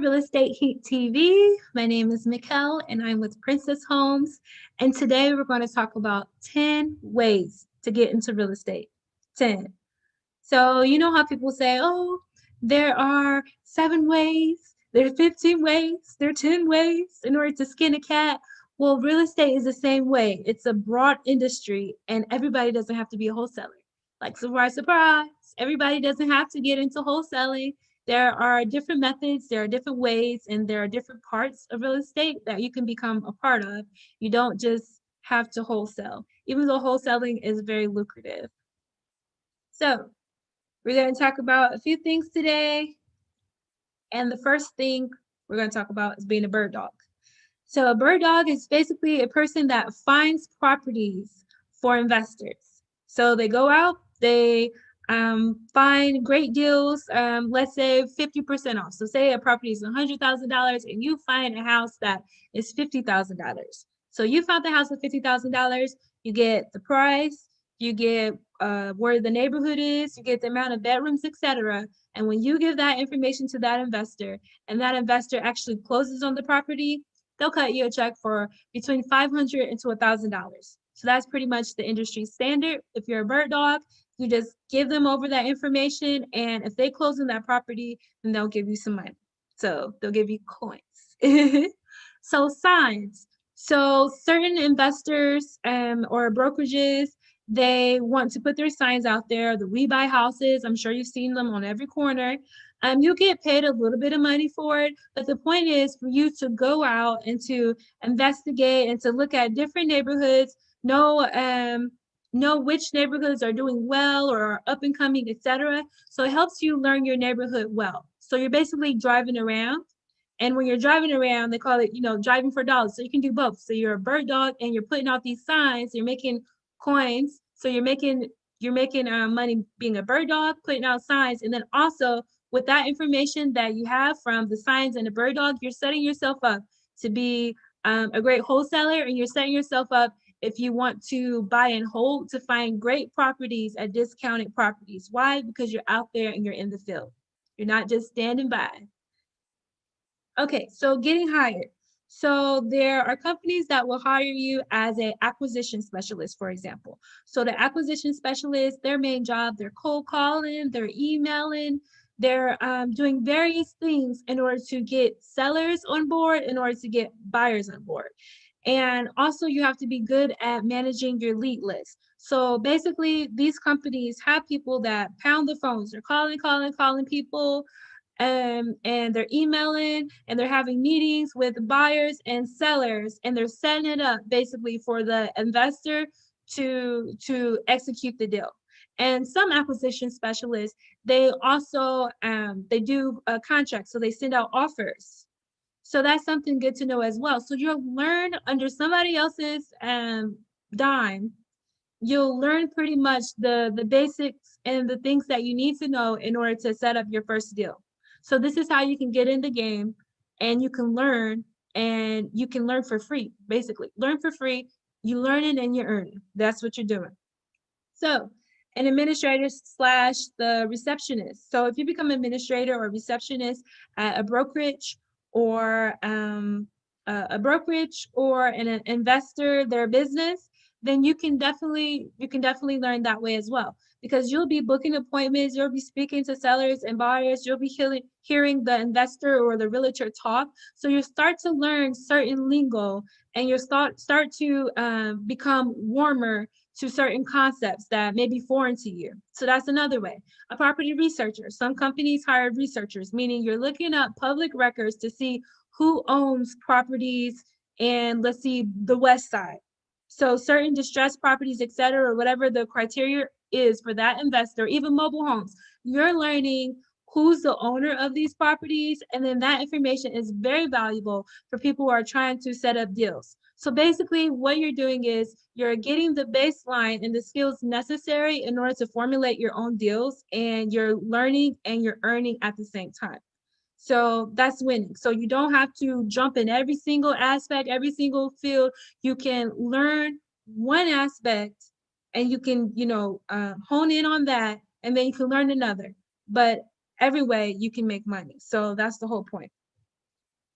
Real Estate Heat TV. My name is Michelle and I'm with Princess Homes. And today we're going to talk about 10 ways to get into real estate. 10. So, you know how people say, oh, there are 7 ways, there are 15 ways, there are 10 ways in order to skin a cat. Well, real estate is the same way. It's a broad industry and everybody doesn't have to be a wholesaler. Like, surprise, surprise, everybody doesn't have to get into wholesaling. There are different methods, there are different ways, and there are different parts of real estate that you can become a part of. You don't just have to wholesale, even though wholesaling is very lucrative. So, we're going to talk about a few things today. And the first thing we're going to talk about is being a bird dog. So, a bird dog is basically a person that finds properties for investors. So, they go out, they find great deals, let's say 50% off. So, say a property is $100,000 and you find a house that is $50,000. So, you found the house for $50,000, you get the price, you get where the neighborhood is, you get the amount of bedrooms, etc. And when you give that information to that investor and that investor actually closes on the property, they'll cut you a check for between $500 and to $1,000. So that's pretty much the industry standard. If you're a bird dog, you just give them over that information, and if they close on that property, then they'll give you some money. So they'll give you coins. So signs. So certain investors or brokerages, they want to put their signs out there. The We Buy Houses, I'm sure you've seen them on every corner. You get paid a little bit of money for it, but the point is for you to go out and to investigate and to look at different neighborhoods, know which neighborhoods are doing well or are up and coming, etc. So it helps you learn your neighborhood well. So you're basically driving around. And when you're driving around, they call it, driving for dollars. So you can do both. So you're a bird dog and you're putting out these signs, you're making coins. So you're making money being a bird dog, putting out signs, and then also with that information that you have from the signs and the bird dog, you're setting yourself up to be a great wholesaler, and you're setting yourself up if you want to buy and hold to find great properties at discounted properties. Why? Because you're out there and you're in the field. You're not just standing by. Okay, so getting hired. So there are companies that will hire you as an acquisition specialist, for example. So the acquisition specialist, their main job, they're cold calling, they're emailing, they're doing various things in order to get sellers on board, in order to get buyers on board. And also you have to be good at managing your lead list. So basically these companies have people that pound the phones. They're calling people, and they're emailing and they're having meetings with buyers and sellers, and they're setting it up basically for the investor to execute the deal. And some acquisition specialists, they also they do contracts, so they send out offers. So that's something good to know as well. So you'll learn under somebody else's dime. You'll learn pretty much the basics and the things that you need to know in order to set up your first deal. So this is how you can get in the game, and you can learn for free, basically. Learn for free, you learn it and you earn it. That's what you're doing. So an administrator slash the receptionist. So if you become an administrator or receptionist at a brokerage or an investor, their business, then you can definitely learn that way as well, because you'll be booking appointments, you'll be speaking to sellers and buyers, you'll be hearing the investor or the realtor talk. So you start to learn certain lingo, and you start to become warmer to certain concepts that may be foreign to you. So that's another way. A property researcher. Some companies hire researchers, meaning you're looking up public records to see who owns properties and, let's see, the West Side. So certain distressed properties, et cetera, or whatever the criteria is for that investor, even mobile homes, you're learning who's the owner of these properties. And then that information is very valuable for people who are trying to set up deals. So basically what you're doing is you're getting the baseline and the skills necessary in order to formulate your own deals, and you're learning and you're earning at the same time. So that's winning. So you don't have to jump in every single aspect, every single field. You can learn one aspect and you can, hone in on that, and then you can learn another. But every way you can make money. So that's the whole point.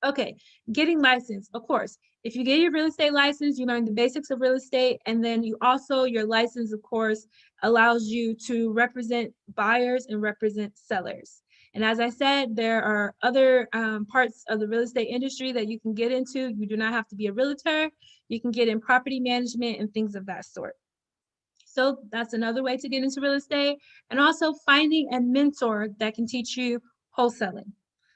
Okay, getting licensed, of course. If you get your real estate license, you learn the basics of real estate, and then you also, your license, of course, allows you to represent buyers and represent sellers. And as I said, there are other parts of the real estate industry that you can get into. You do not have to be a realtor. You can get in property management and things of that sort. So that's another way to get into real estate. And also finding a mentor that can teach you wholesaling.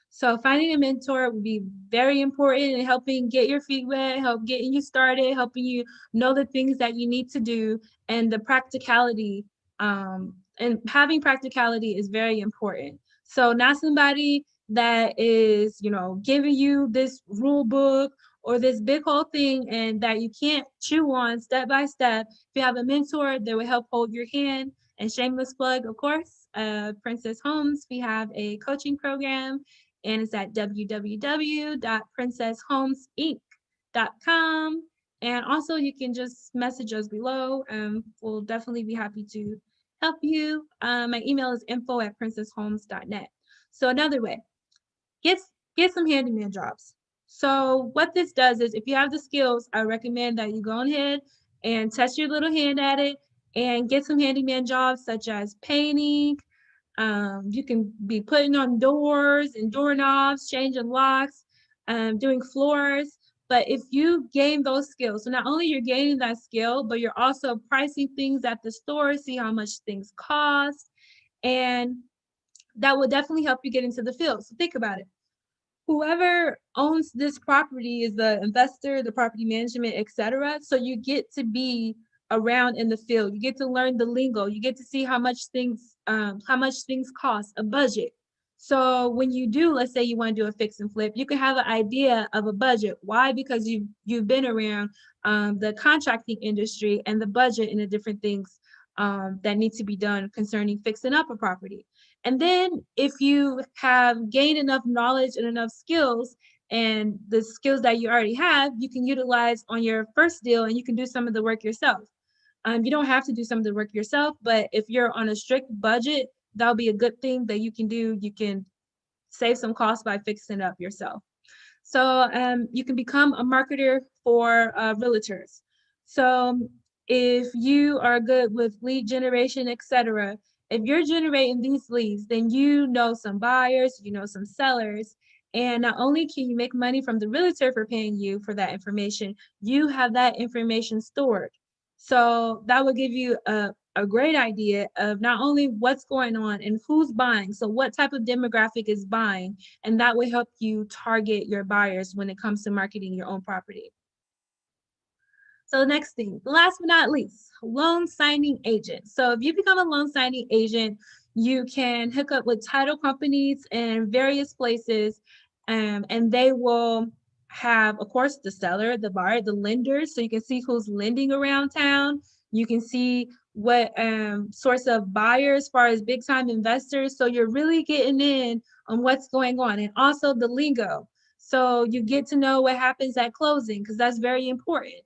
So finding a mentor would be very important in helping get your feet wet, help getting you started, helping you know the things that you need to do and the practicality. And having practicality is very important. So not somebody that is, giving you this rule book or this big whole thing and that you can't chew on step by step. If you have a mentor, they will help hold your hand. And shameless plug, of course, Princess Homes, we have a coaching program, and it's at www.princesshomeinc.com. And also, you can just message us below. We'll definitely be happy to help you. My email is info@princesshomes.net. So another way, get get some handyman jobs. So what this does is if you have the skills, I recommend that you go ahead and test your little hand at it and get some handyman jobs such as painting. You can be putting on doors and doorknobs, changing locks, doing floors. But if you gain those skills, so not only you're gaining that skill, but you're also pricing things at the store, see how much things cost, and that will definitely help you get into the field. So think about it. Whoever owns this property is the investor, the property management, etc. So you get to be around in the field. You get to learn the lingo. You get to see how much things cost, a budget. So when you do, let's say you want to do a fix and flip, you can have an idea of a budget. Why? Because you've been around the contracting industry and the budget and the different things that need to be done concerning fixing up a property. And then if you have gained enough knowledge and enough skills and the skills that you already have, you can utilize on your first deal and you can do some of the work yourself. You don't have to do some of the work yourself, but if you're on a strict budget, that'll be a good thing that you can do. You can save some costs by fixing it up yourself. So you can become a marketer for realtors. So if you are good with lead generation, etc., if you're generating these leads, then you know some buyers, you know some sellers, and not only can you make money from the realtor for paying you for that information, you have that information stored. So that will give you a great idea of not only what's going on and who's buying, so what type of demographic is buying, and that will help you target your buyers when it comes to marketing your own property. So the next thing, last but not least, loan signing agent. So if you become a loan signing agent, you can hook up with title companies in various places, and they will have, of course, the seller, the buyer, the lenders. So you can see who's lending around town. You can see what source of buyers, as far as big time investors. So you're really getting in on what's going on, and also the lingo. So you get to know what happens at closing because that's very important,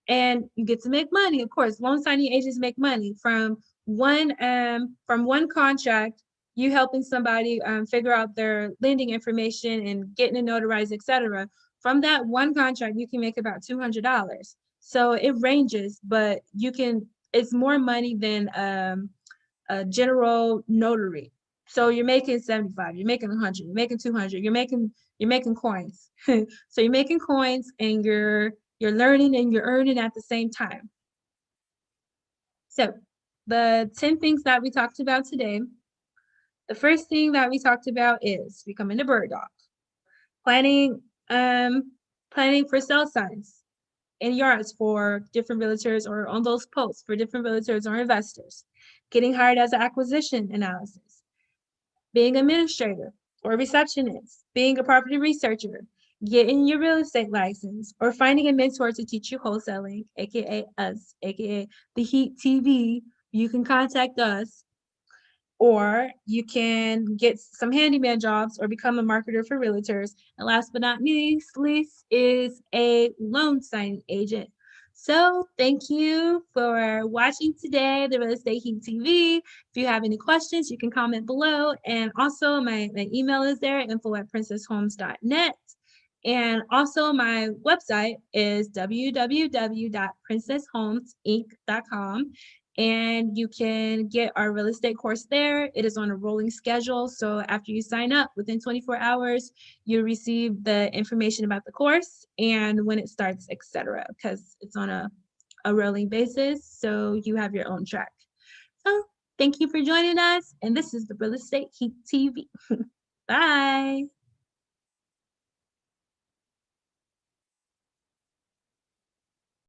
and you get to make money. Of course, loan signing agents make money from one contract. You helping somebody figure out their lending information and getting it notarized, etc. From that one contract, you can make about $200. So it ranges, but you can. It's more money than a general notary. So you're making 75, you're making 100, you're making 200, you're making coins. So you're making coins and you're learning and you're earning at the same time. So the 10 things that we talked about today, the first thing that we talked about is becoming a bird dog, planning, planning for sale signs in yards for different realtors or on those posts for different realtors or investors, getting hired as an acquisition analysis, being an administrator or receptionist, being a property researcher, getting your real estate license, or finding a mentor to teach you wholesaling, aka us, aka the Heat TV. You can contact us, or you can get some handyman jobs or become a marketer for realtors. And last but not least is a loan signing agent. So thank you for watching today, the Real Estate Heat TV. If you have any questions, you can comment below. And also my email is there, info@princesshomes.net. And also my website is www.princesshomeinc.com. And you can get our real estate course there. It is on a rolling schedule. So after you sign up, within 24 hours, you receive the information about the course and when it starts, etc. Because it's on a rolling basis. So you have your own track. So thank you for joining us. And this is the Real Estate Heat TV. Bye.